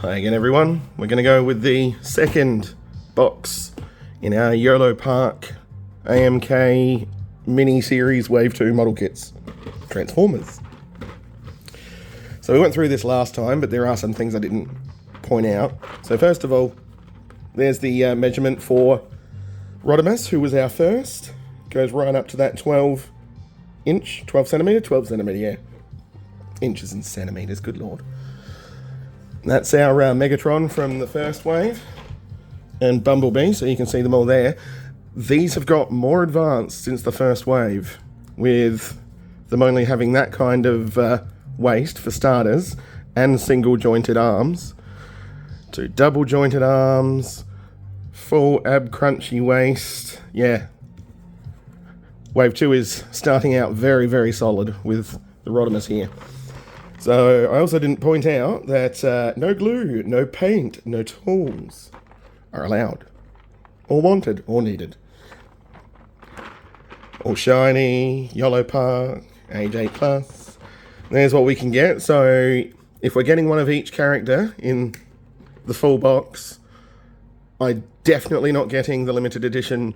Hi again everyone, we're going to go with the second box in our Yolopark AMK mini-series Wave 2 model kits, Transformers. So we went through this last time, but there are some things I didn't point out. So first of all, there's the measurement for Rodimus, who was our first. Goes right up to that 12 centimetre, yeah. Inches and centimetres, good lord. That's our Megatron from the first wave, and Bumblebee, so you can see them all there. These have got more advanced since the first wave, with them only having that kind of waist for starters, and single jointed arms, to double jointed arms, full ab crunchy waist. Yeah, Wave 2 is starting out very, very solid with the Rodimus here. So I also didn't point out that no glue, no paint, no tools are allowed, or wanted, or needed. All shiny, Yolopark, age 8+. There's what we can get. So if we're getting one of each character in the full box, I'm definitely not getting the limited edition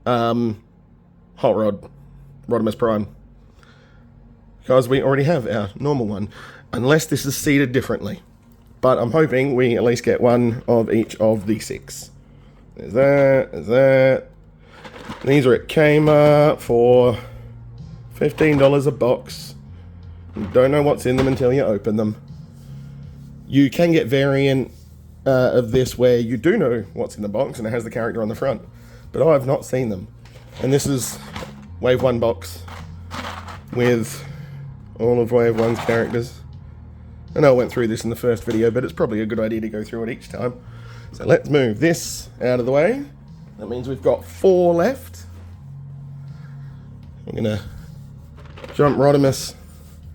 Hot Rod, Rodimus Prime, because we already have our normal one, unless this is seated differently. But I'm hoping we at least get one of each of the 6. There's that. These are at Kmart for $15 a box. You don't know what's in them until you open them. You can get variant of this where you do know what's in the box and it has the character on the front, but I've not seen them. And this is Wave 1 box with all of Wave 1's characters. I know I went through this in the first video, but it's probably a good idea to go through it each time. So let's move this out of the way. That means we've got 4 left. I'm going to jump Rodimus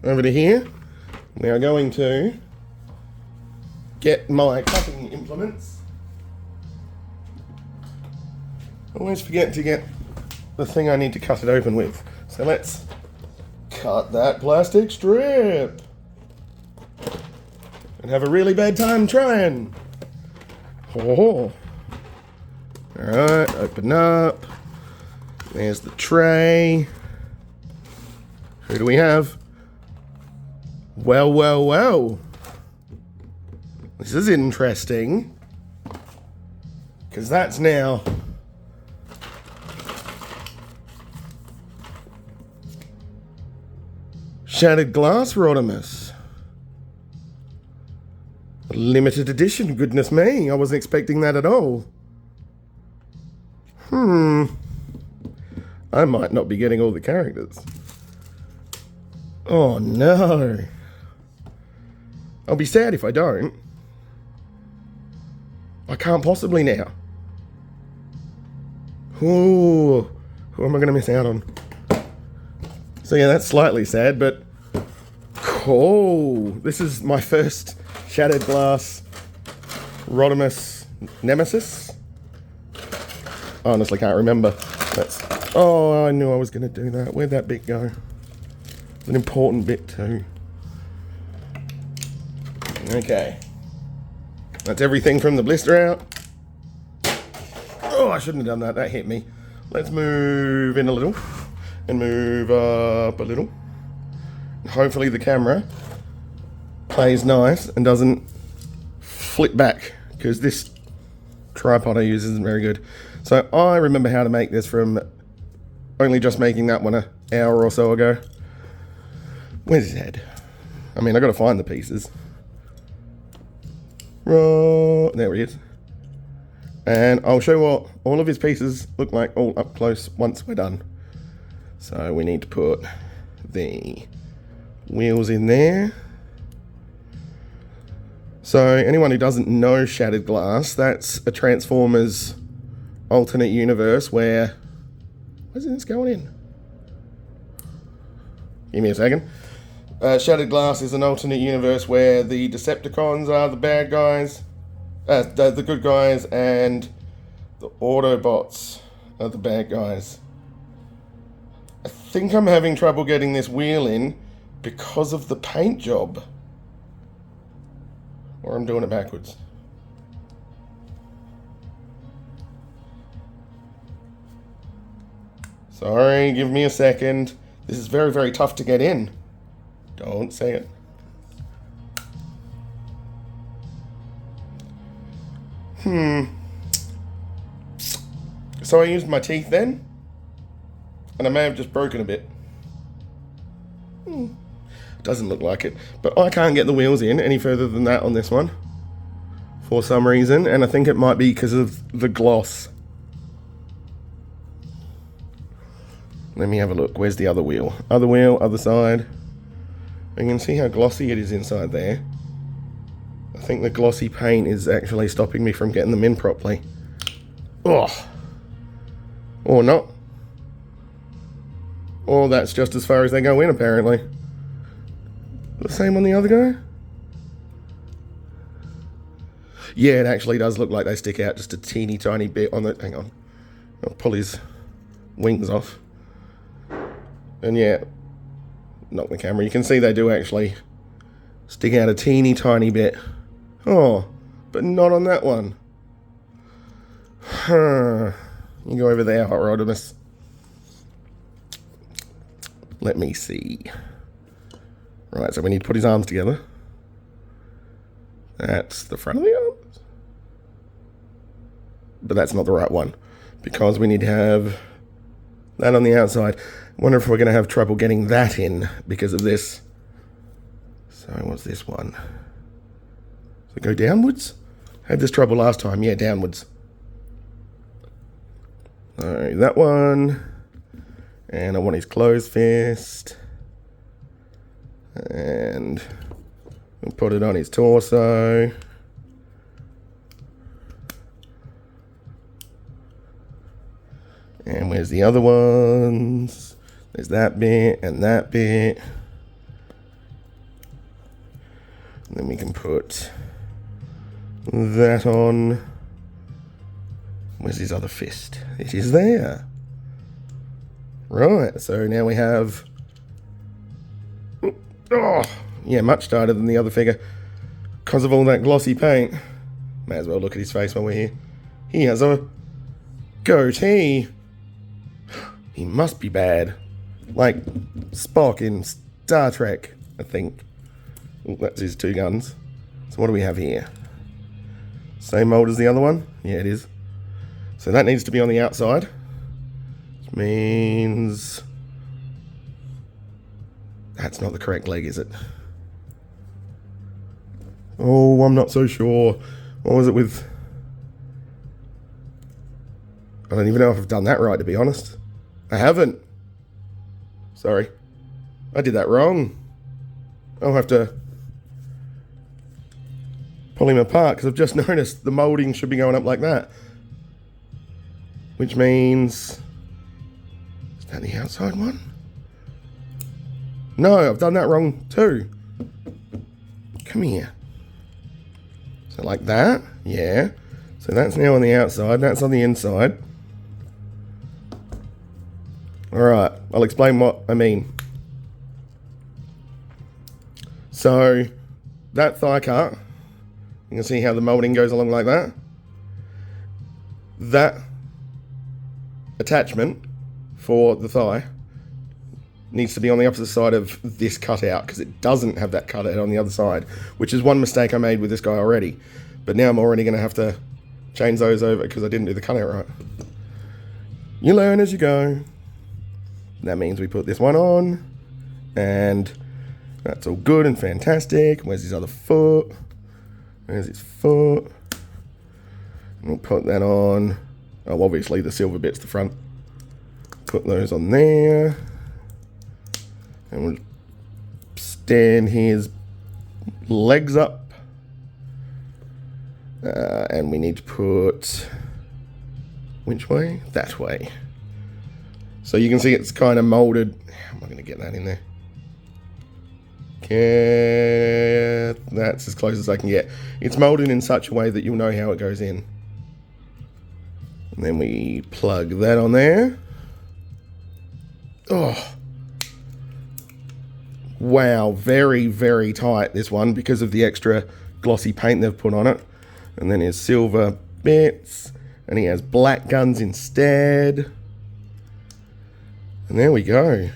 over to here. We are going to get my cutting implements. Always forget to get the thing I need to cut it open with. So let's cut that plastic strip and have a really bad time trying. Oh. Alright, open up. There's the tray. Who do we have? Well. This is interesting, because that's now Shattered Glass Rodimus. Limited edition, goodness me. I wasn't expecting that at all. I might not be getting all the characters. Oh no. I'll be sad if I don't. I can't possibly now. Ooh, who am I going to miss out on? So yeah, that's slightly sad, but cool. This is my first Shattered Glass Rodimus Nemesis. I honestly can't remember. Oh, I knew I was going to do that. Where'd that bit go? It's an important bit too. Okay. That's everything from the blister out. Oh, I shouldn't have done that. That hit me. Let's move in a little and move up a little. Hopefully the camera plays nice and doesn't flip back, because this tripod I use isn't very good. So I remember how to make this from only just making that one an hour or so ago. Where's his head? I mean, I got to find the pieces. Right, there he is. And I'll show what all of his pieces look like all up close once we're done. So we need to put the wheels in there. So anyone who doesn't know Shattered Glass, that's a Transformers alternate universe where... Where's this going in? Give me a second. Shattered Glass is an alternate universe where the Decepticons are the bad guys, the good guys, and the Autobots are the bad guys. I think I'm having trouble getting this wheel in because of the paint job. Or I'm doing it backwards. Sorry, give me a second. This is very, very tough to get in. Don't say it. So I used my teeth then, and I may have just broken a bit. Doesn't look like it, but I can't get the wheels in any further than that on this one for some reason, and I think it might be because of the gloss. Let me have a look. Where's the other wheel? Other wheel, other side. You can see how glossy it is inside there. I think the glossy paint is actually stopping me from getting them in properly. Oh. Or not. Or that's just as far as they go in, apparently. The same on the other guy? Yeah, it actually does look like they stick out just a teeny tiny bit on the... Hang on. I'll pull his wings off. And yeah, knock the camera. You can see they do actually stick out a teeny tiny bit. Oh, but not on that one. Huh. You go over there, Hot Rodimus. Let me see. Right, so we need to put his arms together. That's the front of the arms. But that's not the right one, because we need to have that on the outside. I wonder if we're going to have trouble getting that in because of this. So what's this one? Does it go downwards? Had this trouble last time. Yeah, downwards. So that one. And I want his closed fist. And we'll put it on his torso. And where's the other ones? There's that bit and that bit. And then we can put that on. Where's his other fist? It is there. Right, so now we have... Oh, yeah, much tighter than the other figure. Because of all that glossy paint. May as well look at his face while we're here. He has a goatee. He must be bad. Like Spock in Star Trek, I think. Ooh, that's his two guns. So what do we have here? Same mold as the other one? Yeah, it is. So that needs to be on the outside. Which means... That's not the correct leg, is it? Oh, I'm not so sure. What was it with... I don't even know if I've done that right, to be honest. I haven't. Sorry. I did that wrong. I'll have to pull him apart, because I've just noticed the moulding should be going up like that. Which means... Is that the outside one? No, I've done that wrong too. Come here. So like that, yeah. So that's now on the outside, that's on the inside. Alright, I'll explain what I mean. So, that thigh cut, you can see how the moulding goes along like that. That attachment for the thigh needs to be on the opposite side of this cutout, because it doesn't have that cutout on the other side, which is one mistake I made with this guy already. But now I'm already going to have to change those over because I didn't do the cutout right. You learn as you go. That means we put this one on, and that's all good and fantastic. Where's his other foot? Where's his foot? We'll put that on. Oh, obviously the silver bit's the front. Put those on there. And we'll stand his legs up. And we need to put... Which way? That way. So you can see it's kind of molded. How am I going to get that in there? Okay, that's as close as I can get. It's molded in such a way that you'll know how it goes in. And then we plug that on there. Oh. Wow, very, very tight, this one, because of the extra glossy paint they've put on it. And then his silver bits, and he has black guns instead. And there we go.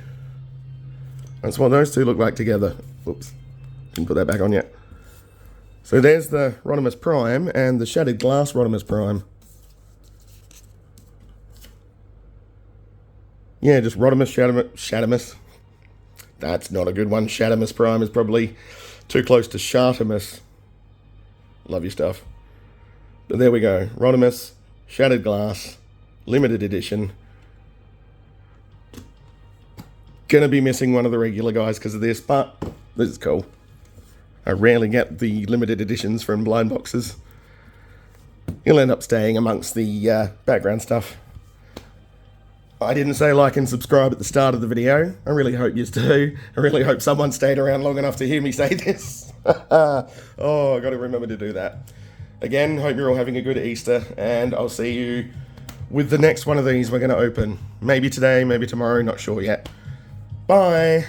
That's what those two look like together. Oops, didn't put that back on yet. So there's the Rodimus Prime and the Shattered Glass Rodimus Prime. Yeah, just Rodimus, Shadimus. That's not a good one. Shadimus Prime is probably too close to Shartimus. Love your stuff. But there we go. Rodimus, Shattered Glass, limited edition. Gonna be missing one of the regular guys because of this, but this is cool. I rarely get the limited editions from blind boxes. He'll end up staying amongst the background stuff. I didn't say like and subscribe at the start of the video. I really hope you do. I really hope someone stayed around long enough to hear me say this. Oh, I got to remember to do that. Again, hope you're all having a good Easter, and I'll see you with the next one of these we're going to open. Maybe today, maybe tomorrow, not sure yet. Bye.